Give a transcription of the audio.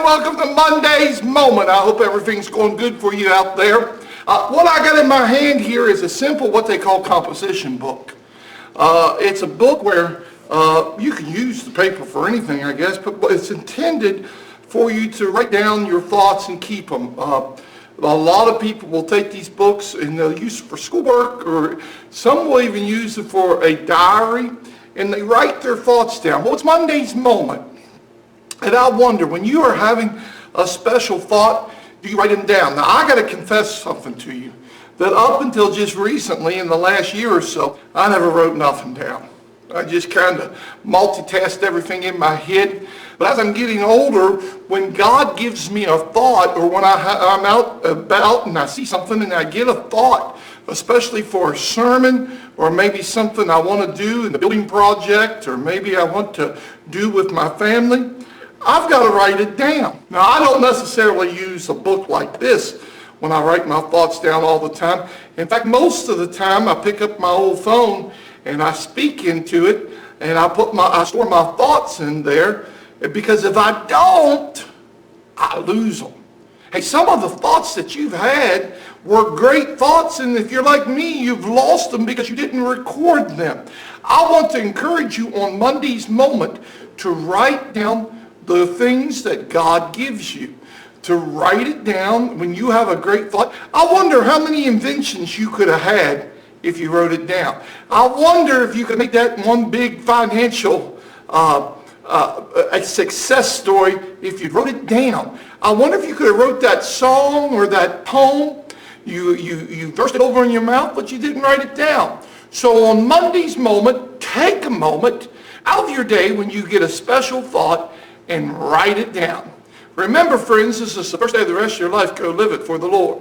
Welcome to Monday's Moment. I hope everything's going good for you out there. What I got in my hand here is a simple, what they call composition book. It's a book where you can use the paper for anything, I guess, but it's intended for you to write down your thoughts and keep them. A lot of people will take these books and they'll use it for schoolwork, or some will even use it for a diary, and they write their thoughts down. Well, it's Monday's Moment. And I wonder, when you are having a special thought, do you write them down? Now, I got to confess something to you, that up until just recently, in the last year or so, I never wrote nothing down. I just kind of multitasked everything in my head. But as I'm getting older, when God gives me a thought, or when I'm out about and I see something and I get a thought, especially for a sermon, or maybe something I want to do in the building project, or maybe I want to do with my family, I've got to write it down. Now, I don't necessarily use a book like this when I write my thoughts down all the time. In fact, most of the time I pick up my old phone and I speak into it, and I store my thoughts in there, because if I don't, I lose them. Hey, some of the thoughts that you've had were great thoughts, and if you're like me, you've lost them because you didn't record them. I want to encourage you on Monday's Moment to write down the things that God gives you, to write it down when you have a great thought. I wonder how many inventions you could have had if you wrote it down. I wonder if you could make that one big financial a success story if you wrote it down. I wonder if you could have wrote that song or that poem. You versed it over in your mouth, but you didn't write it down. So on Monday's Moment, take a moment out of your day when you get a special thought and write it down. Remember, friends, this is the first day of the rest of your life. Go live it for the Lord.